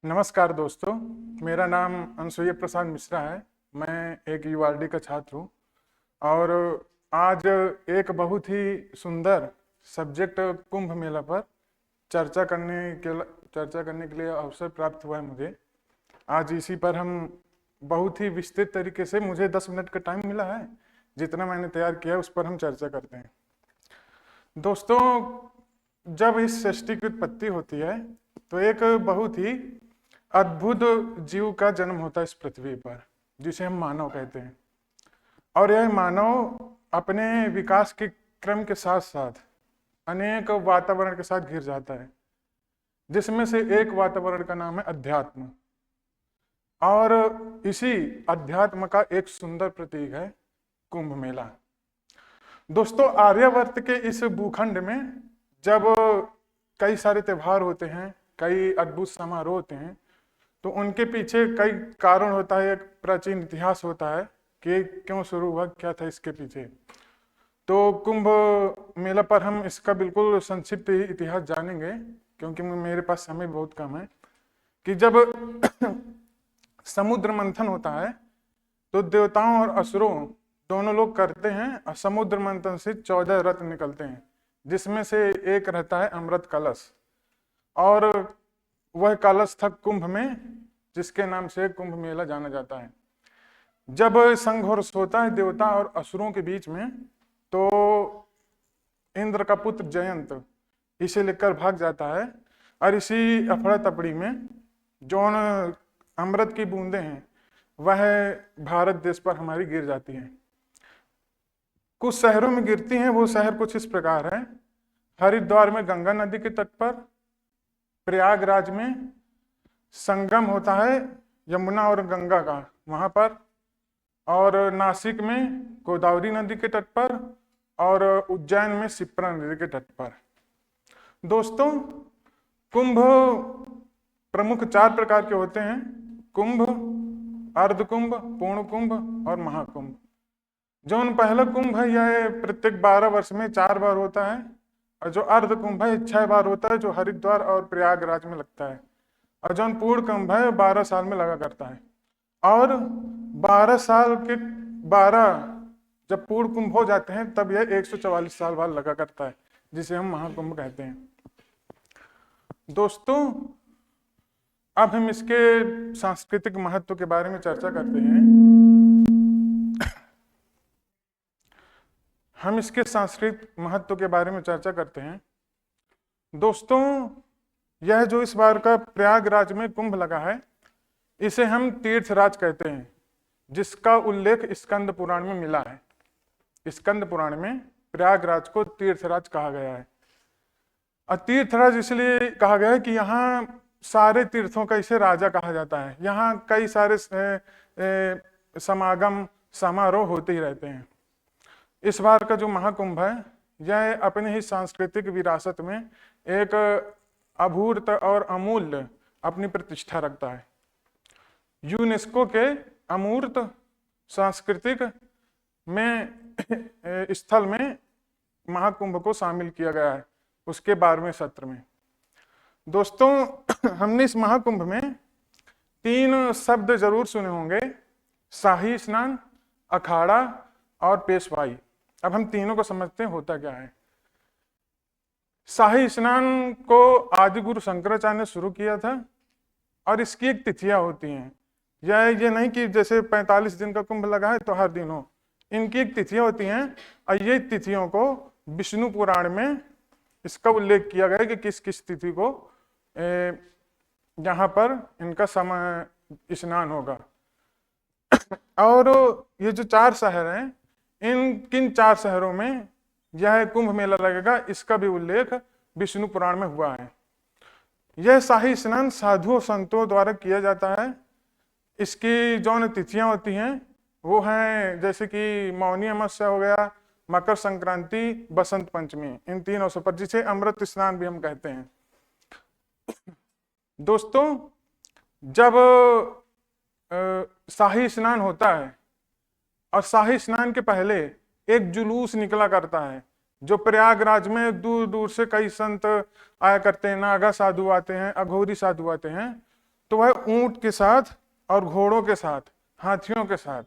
नमस्कार दोस्तों, मेरा नाम अनसुया प्रसाद मिश्रा है। मैं एक यूआरडी का छात्र हूँ और आज एक बहुत ही सुंदर सब्जेक्ट कुंभ मेला पर चर्चा करने के लिए अवसर प्राप्त हुआ है मुझे। आज इसी पर हम बहुत ही विस्तृत तरीके से, मुझे 10 मिनट का टाइम मिला है, जितना मैंने तैयार किया है उस पर हम चर्चा करते हैं। दोस्तों, जब इस सृष्टि की उत्पत्ति होती है तो एक बहुत ही अद्भुत जीव का जन्म होता है इस पृथ्वी पर, जिसे हम मानव कहते हैं। और यह मानव अपने विकास के क्रम के साथ साथ अनेक वातावरण के साथ घिर जाता है, जिसमें से एक वातावरण का नाम है अध्यात्म। और इसी अध्यात्म का एक सुंदर प्रतीक है कुंभ मेला। दोस्तों, आर्यवर्त के इस भूखंड में जब कई सारे त्योहार होते हैं, कई अद्भुत समारोह होते हैं, तो उनके पीछे कई कारण होता है, एक प्राचीन इतिहास होता है कि क्यों शुरू हुआ, क्या था इसके पीछे। तो कुंभ मेला पर हम इसका बिल्कुल संक्षिप्त ही इतिहास जानेंगे, क्योंकि मेरे पास समय बहुत कम है। कि जब समुद्र मंथन होता है तो देवताओं और असुरों दोनों लोग करते हैं, और समुद्र मंथन से 14 रत्न निकलते हैं, जिसमें से एक रहता है अमृत कलश। और वह कलश था कुंभ में, जिसके नाम से कुंभ मेला जाना जाता है। जब संघर्ष होता है देवता और असुरों के बीच में, तो इंद्र का पुत्र जयंत इसे लेकर भाग जाता है, और इसी अफड़ा तफड़ी में जो अमृत की बूंदें हैं वह भारत देश पर हमारी गिर जाती हैं। कुछ शहरों में गिरती हैं। वो शहर कुछ इस प्रकार है: हरिद्वार में गंगा नदी के तट पर, प्रयागराज में संगम होता है यमुना और गंगा का, वहां पर, और नासिक में गोदावरी नदी के तट पर, और उज्जैन में शिप्रा नदी के तट पर। दोस्तों, कुंभ प्रमुख 4 प्रकार के होते हैं: कुंभ, अर्धकुंभ, पूर्ण कुंभ और महाकुंभ। जो पहला कुंभ है यह प्रत्येक 12 वर्ष में 4 बार होता है, और जो अर्ध कुंभ है 6 बार होता है, जो हरिद्वार और प्रयागराज में लगता है। और जो पूर्ण कुंभ है 12 साल में लगा करता है। और 12 साल के 12 जब पूर्ण कुंभ हो जाते हैं तब यह 144 साल बाद लगा करता है, जिसे हम महाकुंभ कहते हैं। दोस्तों, अब हम इसके सांस्कृतिक महत्व के बारे में चर्चा करते हैं। हम इसके सांस्कृतिक महत्व के बारे में चर्चा करते हैं। दोस्तों, यह जो इस बार का प्रयागराज में कुंभ लगा है, इसे हम तीर्थराज कहते हैं, जिसका उल्लेख स्कंद पुराण में मिला है। स्कंद पुराण में प्रयागराज को तीर्थराज कहा गया है। और तीर्थराज इसलिए कहा गया है कि यहाँ सारे तीर्थों का इसे राजा कहा जाता है। यहाँ कई सारे समागम समारोह होते ही रहते हैं। इस बार का जो महाकुंभ है यह अपने ही सांस्कृतिक विरासत में एक अभूत और अमूल्य अपनी प्रतिष्ठा रखता है। यूनेस्को के अमूर्त सांस्कृतिक में स्थल में महाकुंभ को शामिल किया गया है, उसके 12वें सत्र में। दोस्तों, हमने इस महाकुंभ में 3 शब्द जरूर सुने होंगे: शाही स्नान, अखाड़ा और पेशवाई। अब हम तीनों को समझते हैं होता क्या है। शाही स्नान को आदि गुरु शंकराचार्य ने शुरू किया था, और इसकी एक तिथियां होती हैं। ये नहीं कि जैसे 45 दिन का कुंभ लगा है तो हर दिन हो। इनकी एक तिथियां होती हैं, और ये तिथियों को विष्णु पुराण में इसका उल्लेख किया गया है कि किस किस तिथि को यहाँ पर इनका समय स्नान होगा। और ये जो 4 शहर हैं, किन 4 शहरों में यह कुंभ मेला लगेगा, इसका भी उल्लेख विष्णु पुराण में हुआ है। यह शाही स्नान साधुओं संतों द्वारा किया जाता है। इसकी जो तिथियां होती हैं वो हैं, जैसे कि मौनी अमावस्या हो गया, मकर संक्रांति, बसंत पंचमी, इन 3 अवसर पर, जिसे अमृत स्नान भी हम कहते हैं। दोस्तों, जब शाही स्नान होता है, और शाही स्नान के पहले एक जुलूस निकला करता है, जो प्रयागराज में दूर दूर से कई संत आया करते हैं, नागा साधु आते हैं, अघोरी साधु आते हैं, तो वह ऊंट के साथ और घोड़ों के साथ, हाथियों के साथ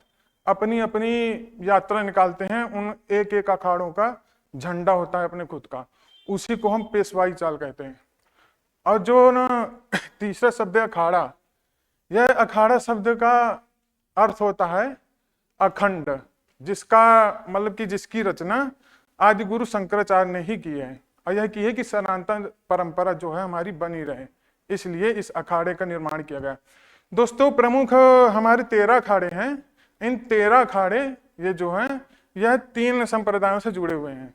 अपनी अपनी यात्रा निकालते हैं। उन एक एक अखाड़ों का झंडा होता है अपने खुद का, उसी को हम पेशवाई चाल कहते हैं। और जो ना तीसरा शब्द है अखाड़ा, यह अखाड़ा शब्द का अर्थ होता है अखंड, जिसका मतलब कि जिसकी रचना आदि गुरु शंकराचार्य ने ही की है, और यह की है कि सनातन परंपरा जो है हमारी बनी रहे, इसलिए इस अखाड़े का निर्माण किया गया। दोस्तों प्रमुख हमारे 13 अखाड़े हैं। इन 13 अखाड़े ये जो हैं यह 3 संप्रदायों से जुड़े हुए हैं,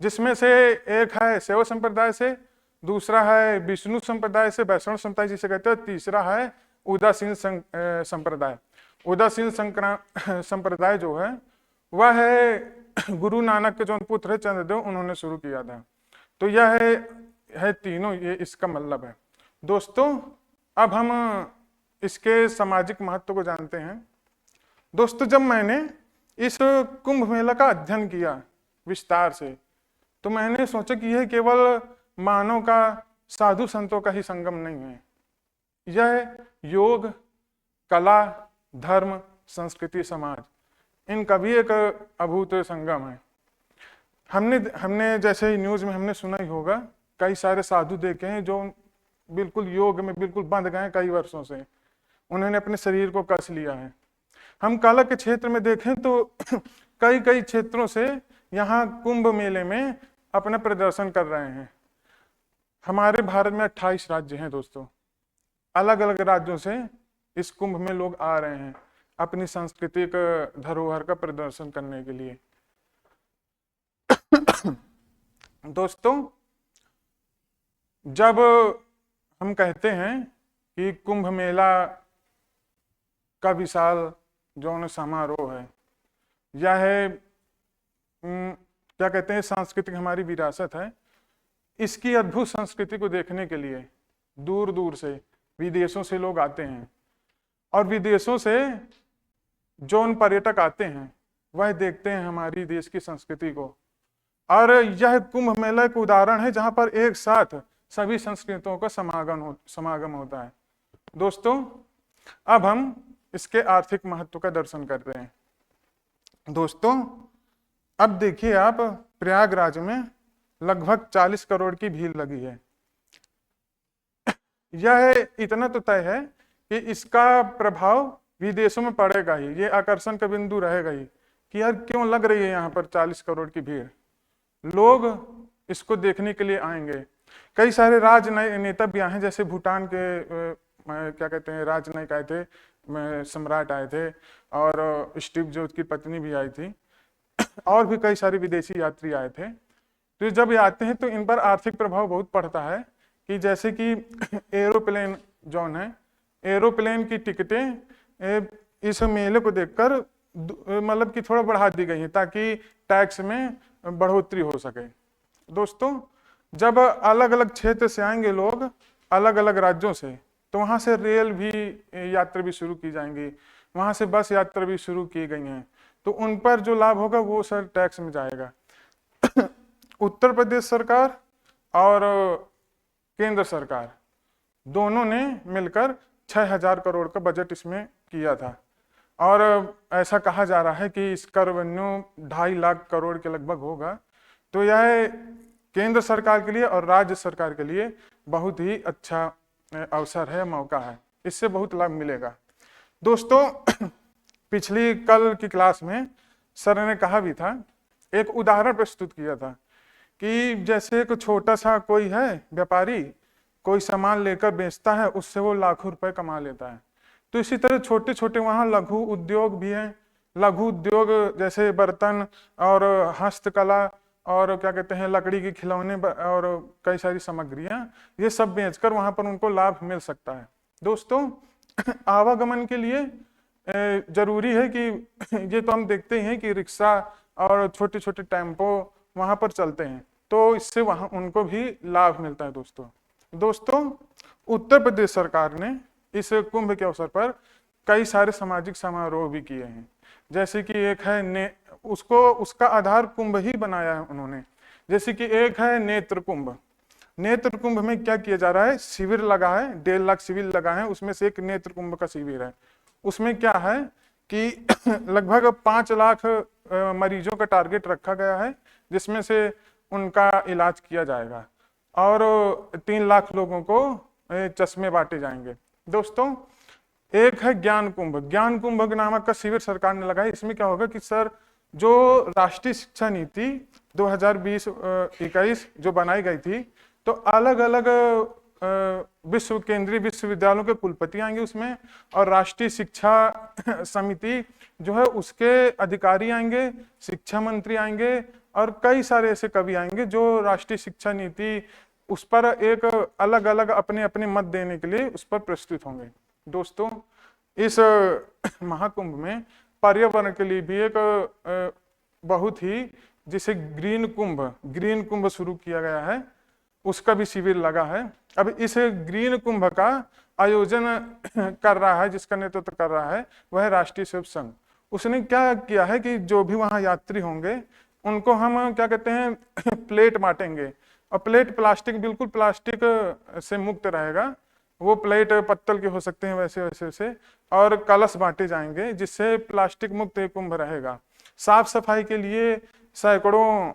जिसमें से एक है शैव संप्रदाय से, दूसरा है विष्णु संप्रदाय से, वैष्णव संप्रदाय जिसे कहते हैं, तीसरा है उदासीन संप्रदाय। उदासीन संप्रदाय जो है वह है गुरु नानक के जो पुत्र है चंद्रदेव, उन्होंने शुरू किया था। तो यह है तीनों, ये इसका मतलब है। दोस्तों अब हम इसके सामाजिक महत्व को जानते हैं। दोस्तों जब मैंने इस कुंभ मेला का अध्ययन किया विस्तार से, तो मैंने सोचा कि यह केवल मानव का, साधु संतों का ही संगम नहीं है, यह योग, कला, धर्म, संस्कृति, समाज, इनका भी एक अभूत संगम है। हमने जैसे न्यूज में हमने सुना ही होगा, कई सारे साधु देखे हैं जो बिल्कुल योग में बिल्कुल बंध गए कई वर्षों से, उन्होंने अपने शरीर को कस लिया है। हम कला के क्षेत्र में देखें तो कई कई क्षेत्रों से यहाँ कुंभ मेले में अपना प्रदर्शन कर रहे हैं। हमारे भारत में 28 राज्य हैं दोस्तों, अलग अलग राज्यों से इस कुंभ में लोग आ रहे हैं अपनी सांस्कृतिक धरोहर का प्रदर्शन करने के लिए। दोस्तों जब हम कहते हैं कि कुंभ मेला का विशाल जो समारोह है, यह है क्या कहते हैं, सांस्कृतिक हमारी विरासत है। इसकी अद्भुत संस्कृति को देखने के लिए दूर दूर से विदेशों से लोग आते हैं, और विदेशों से जो उन पर्यटक आते हैं वह देखते हैं हमारी देश की संस्कृति को। और यह कुंभ मेला एक उदाहरण है जहां पर एक साथ सभी संस्कृतियों का समागम होता है। दोस्तों अब हम इसके आर्थिक महत्व का दर्शन करते हैं। दोस्तों अब देखिए आप, प्रयागराज में लगभग 40 करोड़ की भीड़ लगी है। यह इतना तो तय है कि इसका प्रभाव विदेशों में पड़ेगा ही, ये आकर्षण का बिंदु रहेगा ही कि यार क्यों लग रही है यहाँ पर 40 करोड़ की भीड़, लोग इसको देखने के लिए आएंगे। कई सारे राजनेता भी आए हैं, जैसे भूटान के क्या कहते हैं राजनयिक आए थे, सम्राट आए थे, और स्टीव जॉब्स की पत्नी भी आई थी, और भी कई सारे विदेशी यात्री आए थे। तो जब ये आते हैं तो इन पर आर्थिक प्रभाव बहुत पड़ता है, कि जैसे कि एरोप्लेन जोन है, एरोप्लेन की टिकटें इस मेले को देखकर मतलब कि थोड़ा बढ़ा दी गई है ताकि टैक्स में बढ़ोतरी हो सके। दोस्तों जब अलग अलग क्षेत्र से आएंगे लोग, अलग अलग राज्यों से, तो वहाँ से रेल भी यात्रा भी शुरू की जाएंगी, वहाँ से बस यात्रा भी शुरू की गई हैं, तो उन पर जो लाभ होगा वो सर टैक्स में जाएगा। उत्तर प्रदेश सरकार और केंद्र सरकार दोनों ने मिलकर 6000 करोड़ का बजट इसमें किया था, और ऐसा कहा जा रहा है कि इसका रेवेन्यू 2.5 लाख करोड़ के लगभग होगा। तो यह केंद्र सरकार के लिए और राज्य सरकार के लिए बहुत ही अच्छा अवसर है, मौका है, इससे बहुत लाभ मिलेगा। दोस्तों पिछली कल की क्लास में सर ने कहा भी था, एक उदाहरण प्रस्तुत किया था कि जैसे एक छोटा सा कोई है व्यापारी, कोई सामान लेकर बेचता है, उससे वो लाखों रुपए कमा लेता है। तो इसी तरह छोटे छोटे वहाँ लघु उद्योग भी हैं। लघु उद्योग जैसे बर्तन और हस्तकला और क्या कहते हैं लकड़ी के खिलौने और कई सारी सामग्रियां, ये सब बेचकर वहां पर उनको लाभ मिल सकता है। दोस्तों आवागमन के लिए जरूरी है कि ये तो हम देखते ही हैं कि रिक्शा और छोटे छोटे टेम्पो वहां पर चलते हैं, तो इससे वहां उनको भी लाभ मिलता है। दोस्तों उत्तर प्रदेश सरकार ने इस कुंभ के अवसर पर कई सारे सामाजिक समारोह भी किए हैं, जैसे कि एक है उसका आधार कुंभ ही बनाया है उन्होंने। जैसे कि एक है नेत्र कुंभ। नेत्र कुंभ में क्या किया जा रहा है, शिविर लगा है, 1.5 लाख शिविर लगा है, उसमें से एक नेत्र कुंभ का शिविर है। उसमें क्या है कि लगभग 5 लाख मरीजों का टारगेट रखा गया है, जिसमें से उनका इलाज किया जाएगा और 3 लाख लोगों को चश्मे बांटे जाएंगे। दोस्तों, एक है ज्ञान कुंभ। ज्ञान कुंभ नामक का शिविर सरकार ने लगाया। इसमें क्या होगा कि सर, जो राष्ट्रीय शिक्षा नीति 2020-21 जो बनाई गई थी, तो अलग अलग केंद्रीय विश्वविद्यालयों के कुलपति आएंगे उसमें, और राष्ट्रीय शिक्षा समिति जो है उसके अधिकारी आएंगे, शिक्षा मंत्री आएंगे, और कई सारे ऐसे कवि आएंगे जो राष्ट्रीय शिक्षा नीति उस पर एक अलग अलग अपने अपने मत देने के लिए उस पर प्रस्तुत होंगे। दोस्तों, इस महाकुंभ में पर्यावरण के लिए भी एक बहुत ही, जिसे ग्रीन कुंभ शुरू किया गया है, उसका भी शिविर लगा है। अब इस ग्रीन कुंभ का आयोजन कर रहा है, जिसका नेतृत्व कर रहा है, वह राष्ट्रीय स्वयं संघ। उसने क्या किया है कि जो भी वहां यात्री होंगे उनको हम क्या कहते हैं प्लेट बांटेंगे, और प्लेट प्लास्टिक, बिल्कुल प्लास्टिक से मुक्त रहेगा। वो प्लेट पत्तल के हो सकते हैं, वैसे वैसे वैसे, और कलश बांटे जाएंगे जिससे प्लास्टिक मुक्त कुंभ रहेगा। साफ सफाई के लिए सैकड़ों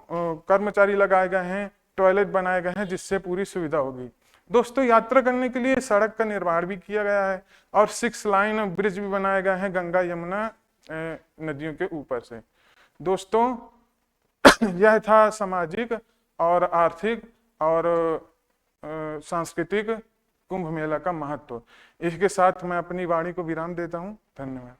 कर्मचारी लगाए गए हैं, टॉयलेट बनाए गए हैं, जिससे पूरी सुविधा होगी। दोस्तों, यात्रा करने के लिए सड़क का निर्माण भी किया गया है और 6 लाइन ब्रिज भी बनाए गए हैं गंगा यमुना नदियों के ऊपर से। दोस्तों, यह था सामाजिक और आर्थिक और सांस्कृतिक कुंभ मेला का महत्व। इसके साथ मैं अपनी वाणी को विराम देता हूँ। धन्यवाद।